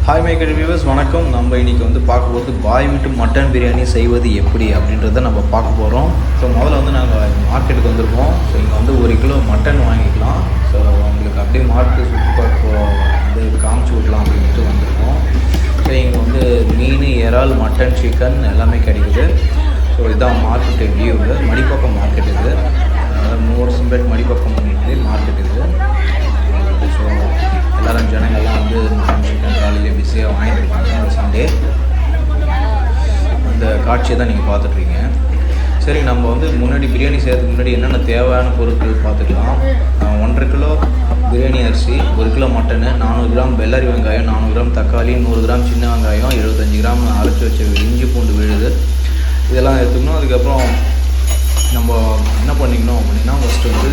Hi my viewers, வணக்கம். நம்ம இன்றைக்கி வந்து பார்க்க போகிறது பாய்வீட்டு மட்டன் பிரியாணி செய்வது எப்படி அப்படின்றத நம்ம பார்க்க போகிறோம். ஸோ முதல்ல வந்து நாங்கள் மார்க்கெட்டுக்கு வந்திருக்கோம். ஸோ இங்கே வந்து 1 கிலோ மட்டன் வாங்கிக்கலாம். ஸோ உங்களுக்கு அப்படியே மார்க்கெட் சுற்றி பார்க்க வந்து காமிச்சு விடலாம் அப்படின்ட்டு வந்திருக்கோம். ஸோ இங்கே வந்து மீன், இறால், மட்டன், சிக்கன் எல்லாமே கிடைக்குது. ஸோ இதுதான் மார்க்கெட்டு வியூ. மடிப்பக்கம் மார்க்கெட் இது, மூர்சம்பேட் மடிப்பக்கம் மார்க்கெட் இது. ஸோ எல்லோரும் ஜனங்கள்லாம் வந்து மட்டன், சிக்கன் காலையிலே பிஸியாக வாங்கிட்டு இருக்காங்க. இந்த சண்டே இந்த காட்சியை தான் நீங்கள் பார்த்துட்ருக்கீங்க. சரி, நம்ம வந்து முன்னாடி பிரியாணி செய்கிறதுக்கு முன்னாடி என்னென்ன தேவையான பொருட்கள் பார்த்துக்கலாம். 1.5 கிலோ பிரியாணி அரிசி, 1 கிலோ மட்டனு, 400 கிராம் வெள்ளரி வெங்காயம், 400 கிராம் தக்காளி, 100 கிராம் சின்ன வெங்காயம், 75 கிராம் அரைச்சி வச்ச இஞ்சி பூண்டு விழுது, இதெல்லாம் எடுத்துக்கணும். அதுக்கப்புறம் நம்ம என்ன பண்ணிக்கணும் அப்படின்னா, ஃபஸ்ட்டு வந்து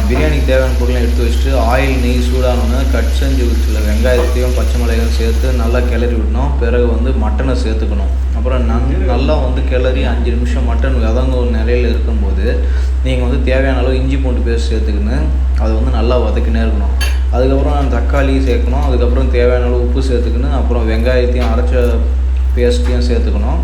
பிரியாணிக்கு தேவையான பொருளை எடுத்து வச்சுட்டு ஆயில், நெய் சூடானோன்னு கட் செஞ்சு வச்சுல வெங்காயத்தையும் பச்சை மிளகாயும் சேர்த்து நல்லா கிளறி விடணும். பிறகு வந்து மட்டனை சேர்த்துக்கணும். அப்புறம் நல்லா வந்து கிளறி 5 நிமிஷம் மட்டன் வதங்கும் நிலையில் இருக்கும்போது நீங்கள் வந்து தேவையான அளவு இஞ்சி பூண்டு பேஸ்ட் சேர்த்துக்கின்னு அதை வந்து நல்லா வதக்கினே இருக்கணும். அதுக்கப்புறம் தக்காளி சேர்க்கணும். அதுக்கப்புறம் தேவையான அளவு உப்பு சேர்த்துக்கணும். அப்புறம் வெங்காயத்தையும் அரைச்ச பேஸ்ட்டையும் சேர்த்துக்கணும்.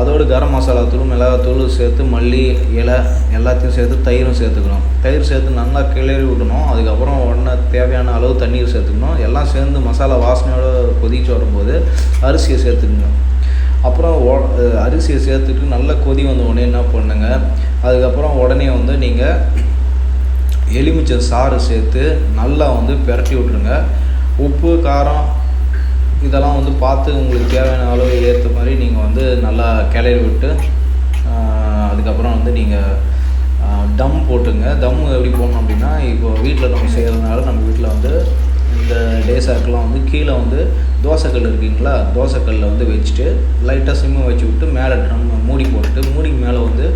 அதோடு கரம் மசாலா தூள், மிளகாத்தூள் சேர்த்து மல்லி இலை எல்லாத்தையும் சேர்த்து தயிரும் சேர்த்துக்கணும். தயிர் சேர்த்து நல்லா கிளறி விடணும். அதுக்கப்புறம் உடனே தேவையான அளவு தண்ணீர் சேர்த்துக்கணும். எல்லாம் சேர்ந்து மசாலா வாசனையோடு கொதிச்சு வரும்போது அரிசியை சேர்த்துக்கணும். அப்புறம் அரிசியை சேர்த்துட்டு நல்லா கொதி வந்த உடனே என்ன பண்ணுங்க, அதுக்கப்புறம் உடனே வந்து நீங்கள் எலுமிச்சை சாறு சேர்த்து நல்லா வந்து பிரட்டி விட்ருங்க. உப்பு, காரம் இதெல்லாம் வந்து பார்த்து உங்களுக்கு தேவையான அளவு ஏற்ற மாதிரி நீங்கள் வந்து நல்லா கிளறி விட்டு அதுக்கப்புறம் வந்து நீங்கள் தம் போட்டுங்க. தம் எப்படி போடணும் அப்படின்னா, இப்போ வீட்டில் நம்ம செய்கிறதுனால நம்ம வீட்டில் வந்து இந்த டேஸாக்கெலாம் வந்து கீழே வந்து தோசைக்கல் இருக்குங்களா, தோசைக்கல்லில் வந்து வச்சுட்டு லைட்டாக சிம்மை வச்சு விட்டு மேலே ட்ரம் மூடி போட்டுட்டு, மூடிக்கு மேலே வந்து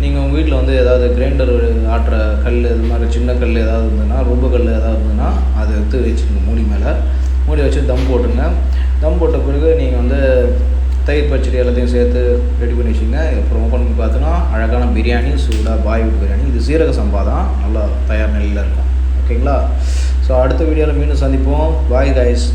நீங்கள் உங்கள் வீட்டில் வந்து ஏதாவது கிரைண்டர் ஆட்டுற கல், இது மாதிரி சின்ன கல் ஏதாவது இருந்ததுன்னா, ரொம்ப கல் ஏதாவது இருந்ததுன்னா அதை எடுத்து வச்சுருங்க. மூடி வச்சு தம் போட்டுங்க. தம் போட்ட பிறகு நீங்கள் வந்து தயிர் பச்சடி எல்லாத்தையும் சேர்த்து ரெடி பண்ணி வச்சுங்க. அப்புறம் ஓப்பன் பண்ணி பார்த்தோன்னா அழகான பிரியாணி, சூடாக பாய்வீட்டு பிரியாணி. இது சீரக சம்பா தான், நல்லா தயார் நிலையில் இருக்கும். ஓகேங்களா? ஸோ அடுத்த வீடியோவில் மீண்டும் சந்திப்போம். Bye guys.